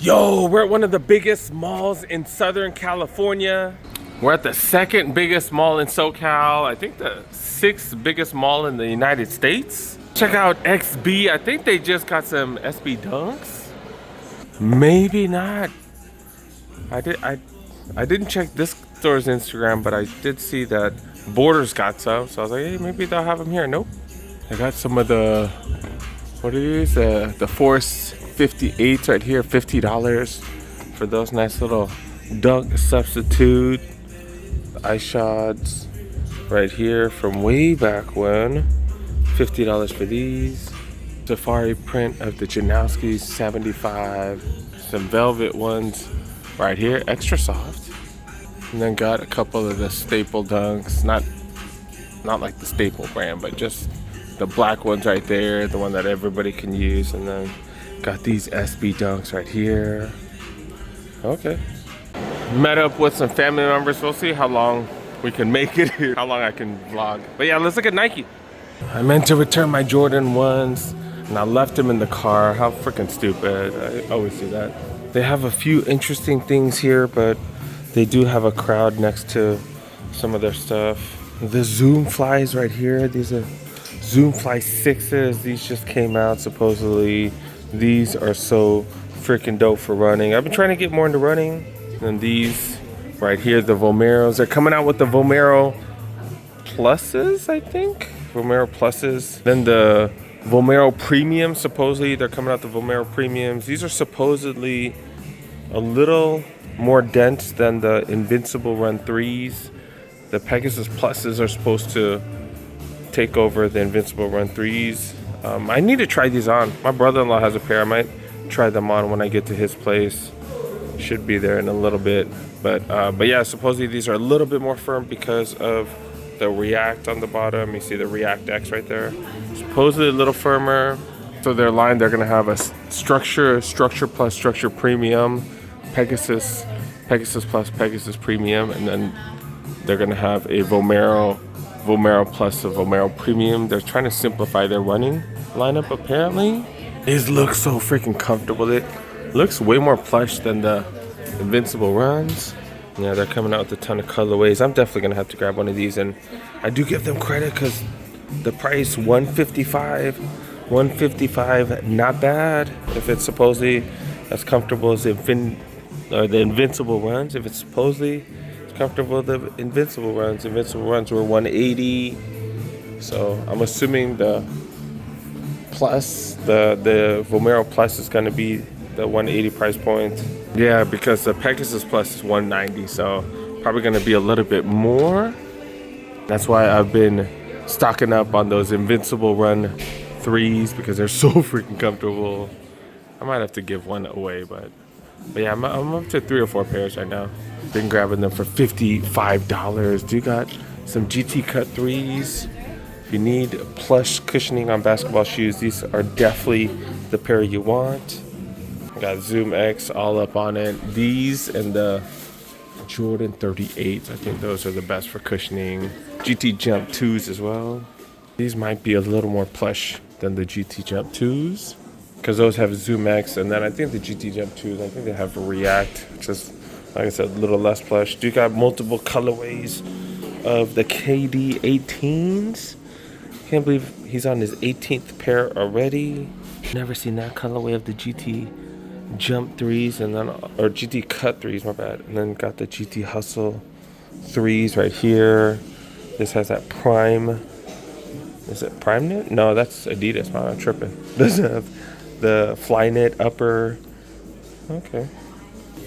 Yo, we're at one of the biggest malls in Southern California. We're at the second biggest mall in SoCal. I think the sixth biggest mall in the United States. Check out XB. I think they just got some SB Dunks. Maybe not. I didn't check this store's Instagram, but I did see that Borders got some. So I was like, hey, maybe they'll have them here. Nope. I got some of the, what are these? The Force 58s right here, $50 for those nice little dunk substitute. The ice shots right here from way back when, $50 for these. Safari print of the Janowskis, $75. Some velvet ones right here, extra soft. And then got a couple of the staple dunks, not like the staple brand, but just the black ones right there, the one that everybody can use. And then got these SB Dunks right here. Okay. Met up with some family members. We'll see how long we can make it here, how long I can vlog. But yeah, let's look at Nike. I meant to return my Jordan 1s and I left them in the car. How freaking stupid. I always do that. They have a few interesting things here, but they do have a crowd next to some of their stuff. The Zoom Flies right here. These are Zoom Fly 6s. These just came out supposedly. These are so freaking dope for running. I've been trying to get more into running. And these right here, the Vomeros. They're coming out with the Vomero Pluses, I think. Vomero Pluses. Then the Vomero Premium, supposedly. They're coming out the Vomero Premiums. These are supposedly a little more dense than the Invincible Run 3s. The Pegasus Pluses are supposed to take over the Invincible Run 3s. I need to try these on. My brother-in-law has a pair. I might try them on when I get to his place. Should be there in a little bit. But yeah, supposedly these are a little bit more firm because of the React on the bottom. You see the React X right there. Supposedly a little firmer. So their line, they're gonna have a Structure Plus Structure Premium, Pegasus Plus Pegasus Premium, and then they're gonna have a Vomero Plus, a Vomero Premium. They're trying to simplify their running lineup apparently. These look so freaking comfortable. It looks way more plush than the Invincible Runs. Yeah, they're coming out with a ton of colorways. I'm definitely gonna have to grab one of these, and I do give them credit because the price, $155, not bad. If it's supposedly as comfortable as the Invincible Runs, if it's supposedly comfortable the Invincible Runs were $180. So I'm assuming the Plus, the Vomero Plus is gonna be the $180 price point. Yeah, because the Pegasus Plus is $190, so probably gonna be a little bit more. That's why I've been stocking up on those Invincible Run 3s because they're so freaking comfortable. I might have to give one away, but yeah, I'm up to 3 or 4 pairs right now. Been grabbing them for $55. Do got some GT Cut 3s. If you need plush cushioning on basketball shoes, these are definitely the pair you want. Got Zoom X all up on it. These and the Jordan 38s, I think those are the best for cushioning. GT Jump 2s as well. These might be a little more plush than the GT Jump 2s because those have Zoom X, and then I think the GT Jump 2s, I think they have React, which is, like I said, a little less plush. Do got multiple colorways of the KD 18s. Can't believe he's on his 18th pair already. Never seen that colorway of the GT Jump 3s, and then, or GT Cut 3s, my bad. And then got the GT Hustle 3s right here. This has that Prime. Is it Prime Knit? No, that's Adidas. I'm tripping. Does it have the Flyknit upper? Okay.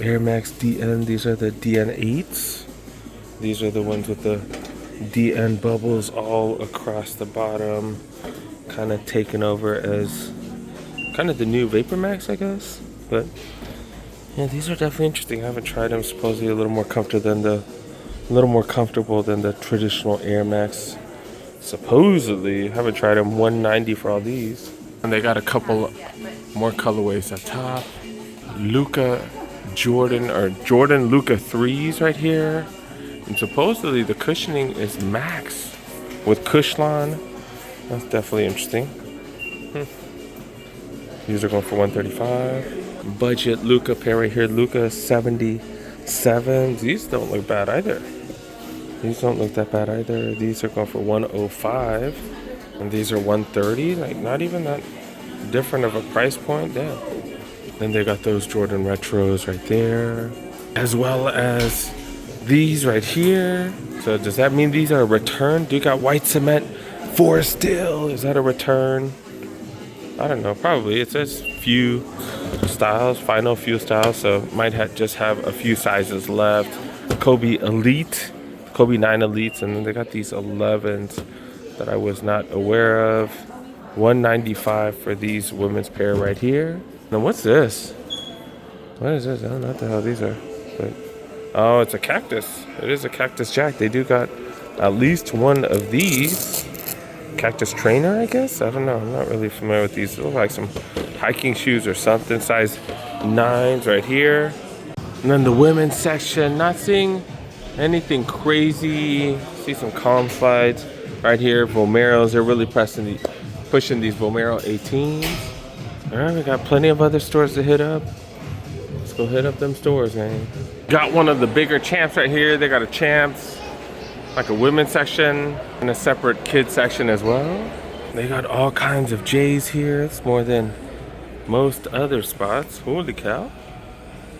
Air Max DN. These are the DN 8s. These are the ones with the DN bubbles all across the bottom, kind of taken over as kind of the new Vapor Max, I guess. But yeah, these are definitely interesting. I haven't tried them. Supposedly a little more comfortable than the traditional Air Max. Supposedly, I haven't tried them. $190 for all these, and they got a couple more colorways up top. Jordan Luka 3s right here. And supposedly the cushioning is max with Cushlon. That's definitely interesting. These are going for $135. budget Luca pair right here. Luca 77. These don't look bad either. These don't look that bad either. These are going for 105. And these are 130. Like, not even that different of a price point. Damn. Then they got those Jordan Retros right there. As well as these right here. So does that mean these are a return? Do you got white cement for still? Is that a return? I don't know. Probably. It says few styles, final few styles. So might just have a few sizes left. Kobe Elite, Kobe 9 Elites, and then they got these 11s that I was not aware of. 195 for these women's pair right here. Now what's this? What is this? I don't know what the hell these are. But oh, it's a cactus. It is a Cactus Jack. They do got at least one of these. Cactus Trainer, I guess? I don't know. I'm not really familiar with these. They look like some hiking shoes or something. Size 9s right here. And then the women's section. Not seeing anything crazy. See some calm slides right here. Vomeros. They're really pushing these Vomero 18s. Alright, we got plenty of other stores to hit up. Let's go hit up them stores, man. Got one of the bigger Champs right here. They got a Champs, like a women's section, and a separate kids section as well. They got all kinds of J's here. It's more than most other spots. Holy cow.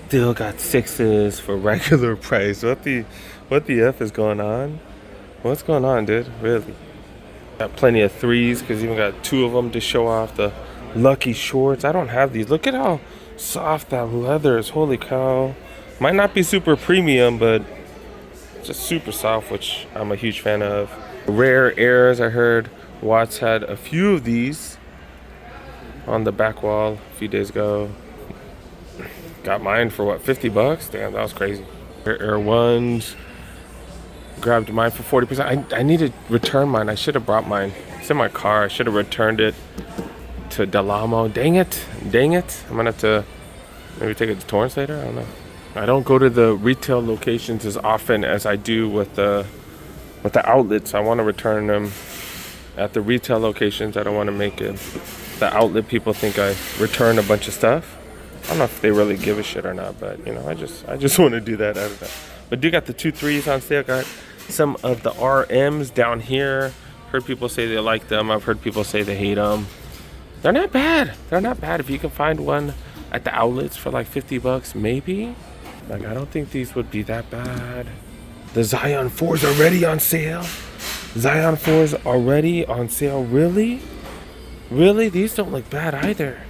Still got 6s for regular price. What the F is going on? What's going on, dude? Really? Got plenty of 3s, because even got 2 of them to show off the Lucky shorts. I don't have these. Look at how soft that leather is. Holy cow. Might not be super premium, but just super soft, which I'm a huge fan of. Rare Airs. I heard Watts had a few of these on the back wall a few days ago. Got mine for what, 50 bucks? Damn, that was crazy. Rare Air 1s. Grabbed mine for 40%. I need to return mine. I should have brought mine. It's in my car. I should have returned it to Amo. Dang it. I'm gonna have to maybe take it to Torrance later. I don't know. I don't go to the retail locations as often as I do with the outlets. I want to return them at the retail locations. I don't want to make it the outlet people think I return a bunch of stuff. I don't know if they really give a shit or not, but you know, I just want to do that. I don't know. But do got the 2 3s on sale. Got some of the RMs down here. Heard people say they like them. I've heard people say they hate them. They're not bad. They're not bad. If you can find one at the outlets for like 50 bucks, maybe. Like, I don't think these would be that bad. The Zion 4s already on sale. Zion 4s already on sale. Really? Really? These don't look bad either.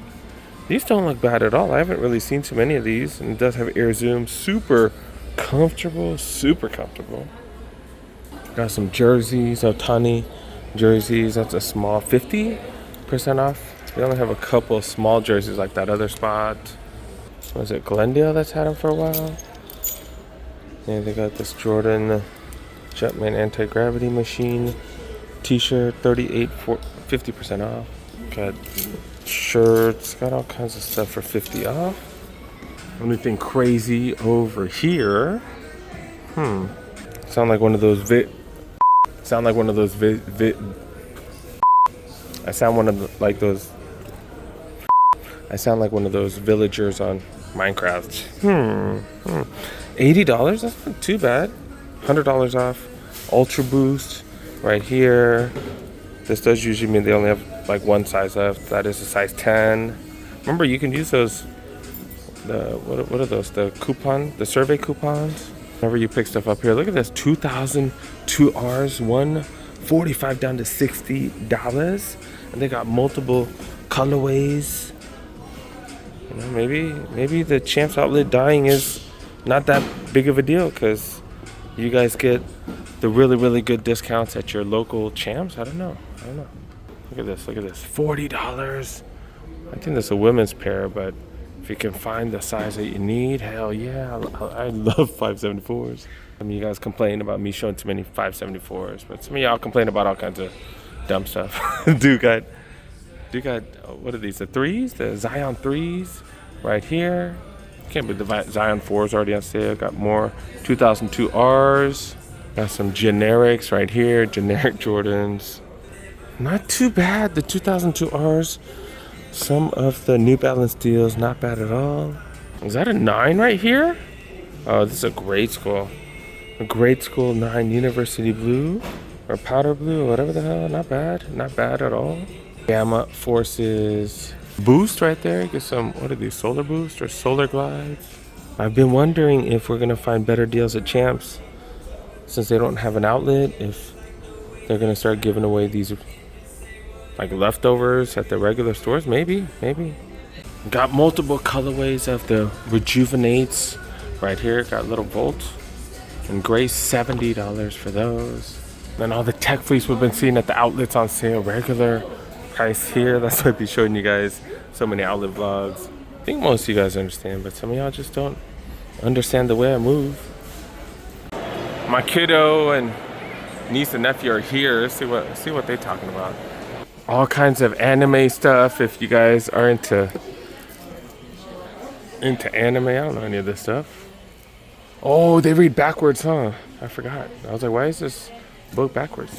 These don't look bad at all. I haven't really seen too many of these. And it does have air zoom. Super comfortable. Super comfortable. Got some jerseys. Otani jerseys. That's a small 50% off. We only have a couple of small jerseys like that other spot. Was it Glendale that's had them for a while? Yeah, they got this Jordan Jumpman anti-gravity machine t-shirt, 50% off. Got shirts, got all kinds of stuff for 50 off. Anything crazy over here? Sound like one of those I sound one of those villagers on Minecraft. $80? That's not too bad. $100 off. Ultra Boost right here. This does usually mean they only have like one size left. That is a size 10. Remember, you can use those. What are those? The survey coupons. Whenever you pick stuff up here, look at this. 2002 Rs, 145 down to $60, and they got multiple colorways. You know, maybe the Champs outlet dying is not that big of a deal because you guys get the really good discounts at your local Champs. I don't know. Look at this. $40. I think that's a women's pair, but if you can find the size that you need, hell yeah. I love 574s. Some of you guys complain about me showing too many 574s, but some of y'all complain about all kinds of dumb stuff. Dude got what are these? The 3s? The Zion 3s right here. Can't believe the Zion 4s already on sale. Got more 2002 Rs. Got some generics right here. Generic Jordans. Not too bad. The 2002 Rs Some of the New Balance deals, not bad at all. Is that a 9 right here? Oh, this is a grade school. A grade school 9 University Blue or Powder Blue or whatever the hell. Not bad. Not bad at all. Gamma Forces Boost right there. Get some, what are these, Solar Boost or Solar Glides? I've been wondering if we're going to find better deals at Champs since they don't have an outlet. If they're going to start giving away these like leftovers at the regular stores. Maybe. Got multiple colorways of the Rejuvenates right here. Got little Volt and gray, $70 for those. Then all the tech fleece we've been seeing at the outlets on sale, regular price here. That's why I'd be showing you guys so many outlet vlogs. I think most of you guys understand, but some of y'all just don't understand the way I move. My kiddo and niece and nephew are here. Let's see what they're talking about. All kinds of anime stuff. If you guys are into anime, I don't know any of this stuff. Oh, they read backwards, huh? I forgot. I was like, why is this book backwards?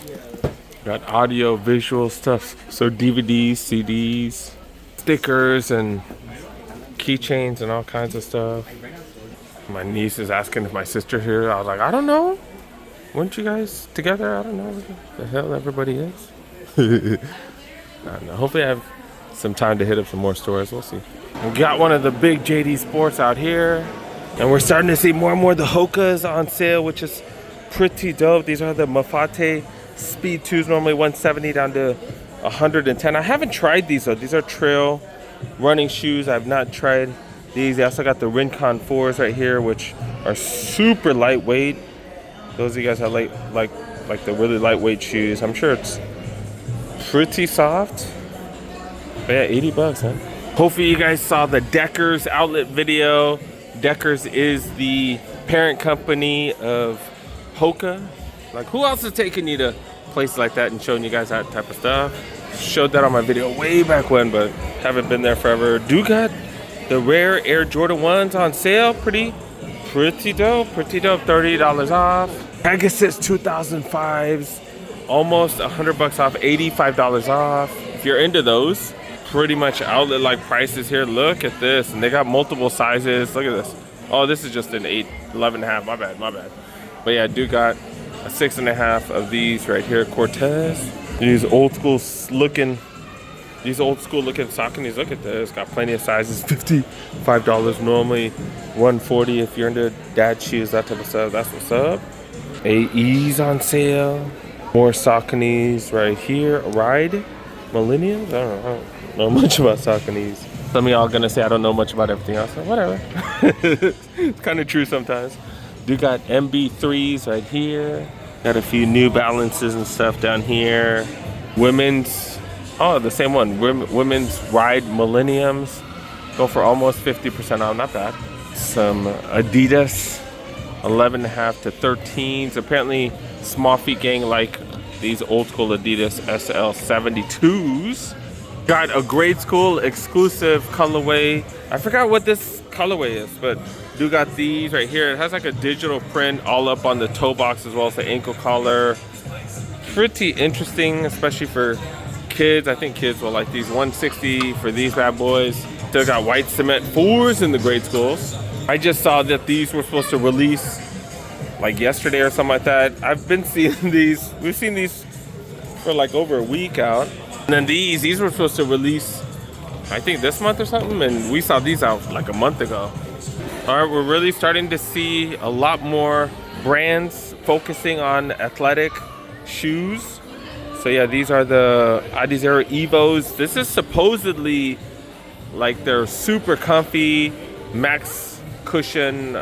Got audio, visual stuff. So DVDs, CDs, stickers, and keychains, and all kinds of stuff. My niece is asking if my sister's here. I was like, I don't know. Weren't you guys together? I don't know what the hell everybody is. I don't know. Hopefully I have some time to hit up some more stores. We'll see. We got one of the big JD Sports out here. And we're starting to see more and more of the Hokas on sale, which is pretty dope. These are the Mafate Speed 2s, normally $170 down to $110. I haven't tried these though. These are trail running shoes. I've not tried these. They also got the Rincon 4s right here, which are super lightweight. Those of you guys that like the really lightweight shoes. I'm sure it's pretty soft. But yeah, $80, huh? Hopefully you guys saw the Deckers outlet video. Deckers is the parent company of Hoka. Like, who else is taking you to places like that and showing you guys that type of stuff? Showed that on my video way back when, but haven't been there forever. Do got the rare Air Jordan 1s on sale. Pretty dope. $30 off. Pegasus 2005s, almost $100 off, $85 off. If you're into those, pretty much outlet like prices here. Look at this, and they got multiple sizes. Look at this. Oh, this is just an 11.5. My bad. But yeah, I do got a 6.5 of these right here, Cortez. These old school looking Sauconys. Look at this. Got plenty of sizes. $55 normally, $140 if you're into dad shoes, that type of stuff. That's what's up. AE's on sale. More Sauconys right here. Ride Millenniums. I don't know much about Sauconys. Some of y'all gonna say I don't know much about everything else. So whatever. It's kind of true sometimes. Do got MB3s right here. Got a few New Balances and stuff down here. Women's, oh, the same one. Women's Ride Millenniums. Go for almost 50% off. Not bad. Some Adidas 11.5 to 13s. Apparently, small feet gang like these old school Adidas SL 72s. Got a grade school exclusive colorway. I forgot what this colorway is, but do got these right here. It has like a digital print all up on the toe box as well as the ankle collar. Pretty interesting, especially for kids. I think kids will like these. $160 for these bad boys. Still got white cement 4s in the grade schools. I just saw that these were supposed to release like yesterday or something like that. I've been seeing these. We've seen these for like over a week out. And then these were supposed to release, I think this month or something, and we saw these out like a month ago. All right, we're really starting to see a lot more brands focusing on athletic shoes. So yeah, these are the Adizero Evos. This is supposedly like they're super comfy, max cushion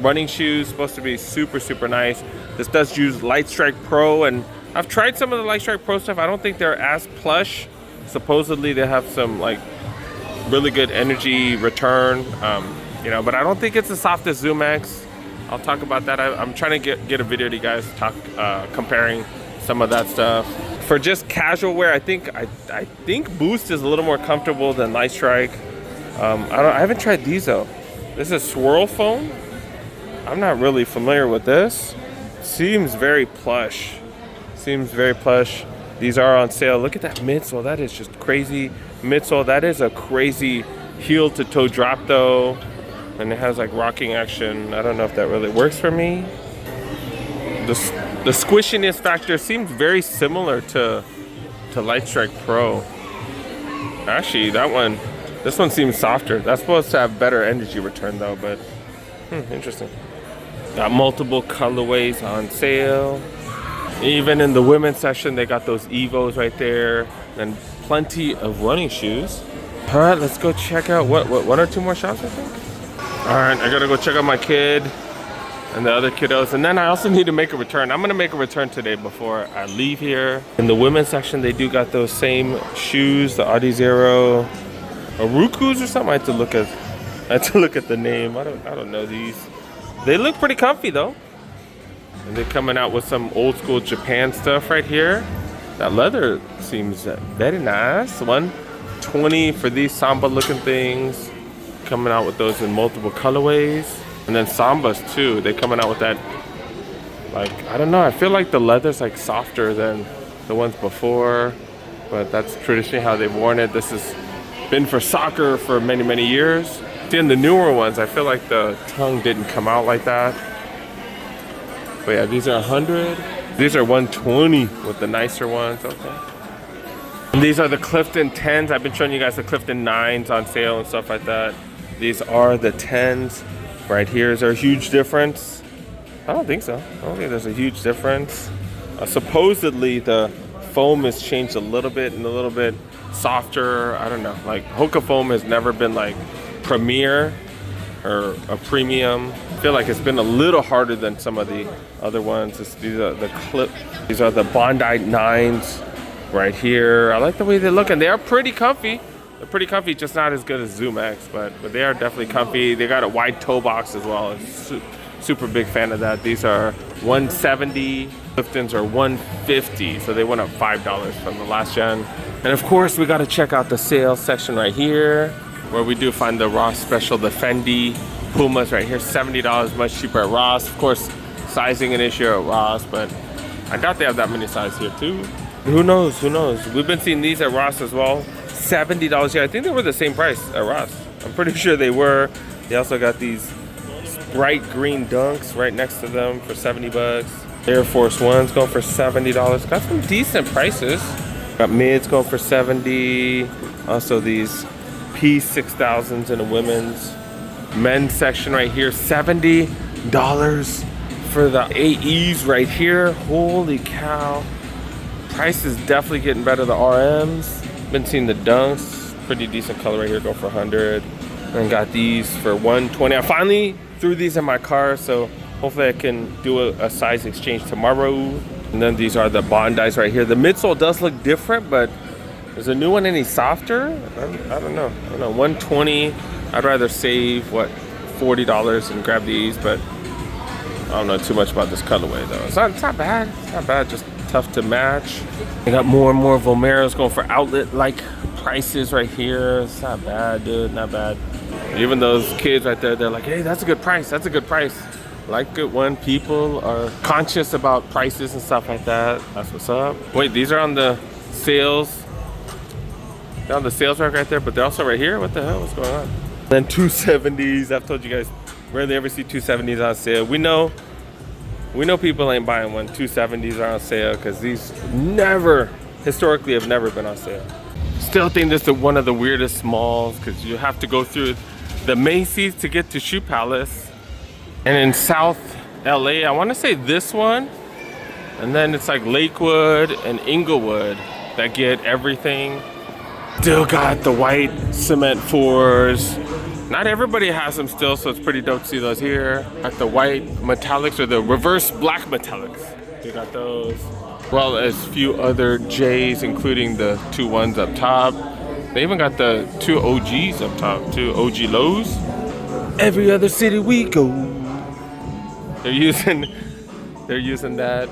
running shoes. Supposed to be super nice. This does use Light Strike Pro, and I've tried some of the Light Strike Pro stuff. I don't think they're as plush. Supposedly they have some like really good energy return, but I don't think it's as soft as Zoom X. I'll talk about that. I'm trying to get a video to you guys talk comparing some of that stuff. For just casual wear, I think Boost is a little more comfortable than Light Strike. I haven't tried these though. This is Swirl Foam. I'm not really familiar with this. Seems very plush. These are on sale. Look at that midsole. That is just crazy. midsole. That is a crazy heel to toe drop though. And it has like rocking action. I don't know if that really works for me. The squishiness factor seems very similar to Lightstrike Pro. Actually, this one seems softer. That's supposed to have better energy return though, but interesting. Got multiple colorways on sale. Even in the women's section, they got those Evos right there, and plenty of running shoes. All right, let's go check out what 1 or 2 more shops, I think. All right, I gotta go check out my kid and the other kiddos, and then I also need to make a return. I'm gonna make a return today before I leave here. In the women's section, they do got those same shoes, the Audi Zero, Arukus or something. I have to look at the name. I don't know these. They look pretty comfy though. And they're coming out with some old school Japan stuff right here. That leather seems very nice. $120 for these Samba looking things. Coming out with those in multiple colorways. And then Sambas too. They're coming out with that, like, I don't know. I feel like the leather's like softer than the ones before. But that's traditionally how they've worn it. This has been for soccer for many, many years. In the newer ones, I feel like the tongue didn't come out like that. But yeah, these are 100. These are 120 with the nicer ones. Okay. And these are the Clifton 10s. I've been showing you guys the Clifton 9s on sale and stuff like that. These are the 10s right here. Is there a huge difference? I don't think so. I don't think there's a huge difference. Supposedly the foam has changed a little bit and a little bit softer. I don't know. Like Hoka foam has never been like premier or a premium. I feel like it's been a little harder than some of the other ones. These are the Bondi 9s right here. I like the way they look, and they are pretty comfy. They're pretty comfy, just not as good as Zoom X, but they are definitely comfy. They got a wide toe box as well. Super big fan of that. These are 170. Cliftons are 150, so they went up $5 from the last gen. And of course, we got to check out the sales section right here, where we do find the Ross special, the Fendi Pumas right here, $70, much cheaper at Ross. Of course, sizing an issue at Ross, but I doubt they have that many sizes here too. Who knows? Who knows? We've been seeing these at Ross as well. $70 here. I think they were the same price at Ross. I'm pretty sure they were. They also got these bright green Dunks right next to them for 70 bucks. Air Force Ones going for $70. Got some decent prices. Got mids going for 70. Also these P6000s in a women's. Men's section right here, $70 for the AEs right here. Holy cow. Price is definitely getting better. The RMs. Been seeing the Dunks. Pretty decent color right here, go for 100. And got these for 120. I finally threw these in my car, so hopefully I can do a size exchange tomorrow. And then these are the Bondis right here. The midsole does look different, but is the new one any softer? I don't know. 120. I'd rather save $40 and grab these, but I don't know too much about this colorway though. It's not bad. It's not bad. Just tough to match. I got more and more Vomeros going for outlet-like prices right here. It's not bad, dude. Not bad. Even those kids right there, they're like, hey, that's a good price. That's a good price. Like it when people are conscious about prices and stuff like that. That's what's up. Wait, these are on the sales. They're on the sales rack right there, but they're also right here. What the hell? What's going on? Then 270s. I've told you guys, rarely ever see 270s on sale. We know people ain't buying when 270s are on sale because these historically have never been on sale. Still think this is one of the weirdest malls because you have to go through the Macy's to get to Shoe Palace. And in South LA, I want to say this one. And then it's like Lakewood and Inglewood that get everything. Still got the white cement 4s. Not everybody has them still, so it's pretty dope to see those here. Got the white metallics or the reverse black metallics. We got those. As well as a few other J's, including the 2 ones up top. They even got the 2 OGs up top, 2 OG lows. Every other city we go. They're using that.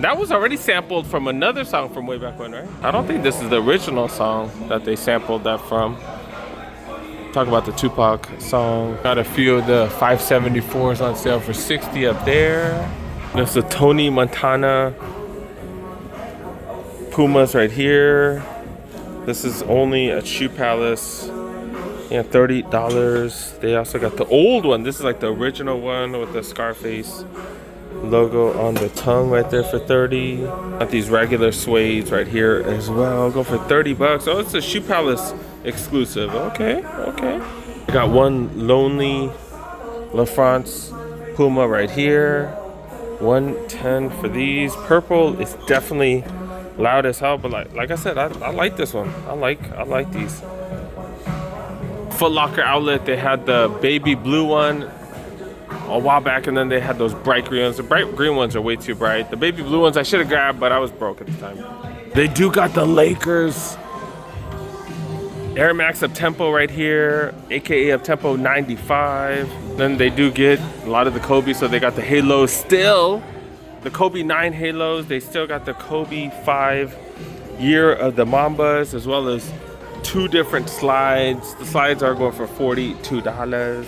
That was already sampled from another song from way back when, right? I don't think this is the original song that they sampled that from. Talk about the Tupac song. Got a few of the 574s on sale for 60 up there. There's the Tony Montana Pumas right here. This is only at Shoe Palace. Yeah, $30. They also got the old one. This is like the original one with the Scarface logo on the tongue right there for 30. Got these regular suedes right here as well. Go for 30 bucks. Oh, it's a Shoe Palace exclusive. Okay, okay. I got one Lonely La France Puma right here. 110 for these. Purple is definitely loud as hell, but like I said, I like this one. I like these. Foot Locker outlet, they had the baby blue one a while back, and then they had those bright green ones. The bright green ones are way too bright. The baby blue ones I should have grabbed, but I was broke at the time. They do got the Lakers Air Max Up-Tempo right here, aka Up-Tempo 95. Then they do get a lot of the Kobe, so they got the Halos still. The Kobe 9 Halos, they still got the Kobe 5 Year of the Mambas, as well as 2 different slides. The slides are going for $42.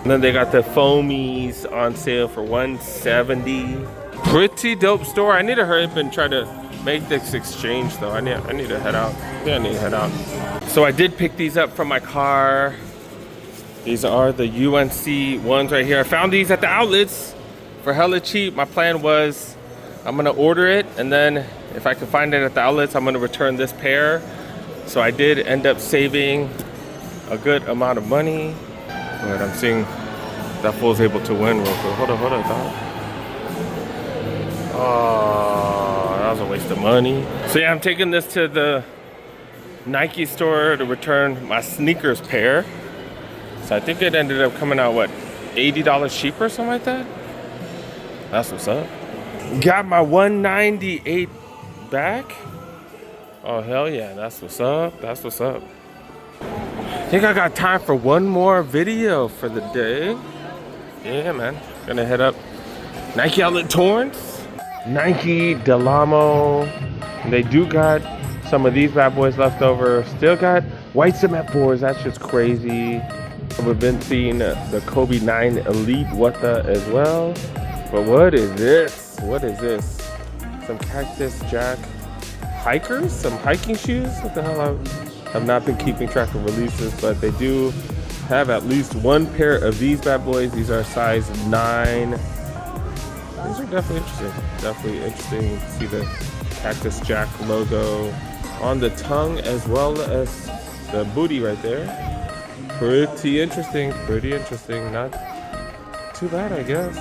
And then they got the foamies on sale for $170. Pretty dope store. I need to hurry up and try to make this exchange though. I need to head out. Yeah, I need to head out. So I did pick these up from my car. These are the UNC ones right here. I found these at the outlets for hella cheap. My plan was I'm gonna order it, and then if I can find it at the outlets, I'm gonna return this pair. So I did end up saving a good amount of money, but I'm seeing that fool's able to win real quick. Hold on, dog. Oh, that was a waste of money. So yeah, I'm taking this to the Nike store to return my sneakers pair. So I think it ended up coming out, what, $80 cheaper or something like that? That's what's up. Got my 198 back. Oh, hell yeah, that's what's up. That's what's up. I think I got time for one more video for the day. Yeah, man. Gonna head up Nike outlet Torrance. Nike Del Amo. They do got some of these bad boys left over. Still got white cement boards. That's just crazy. We've been seeing the Kobe 9 Elite Wata as well. But what is this? What is this? Some Cactus Jack hikers? Some hiking shoes? What the hell? I've not been keeping track of releases, but they do have at least one pair of these bad boys. These are size 9. These are definitely interesting. Definitely interesting to see the Cactus Jack logo on the tongue as well as the booty right there. Pretty interesting, pretty interesting. Not too bad, I guess.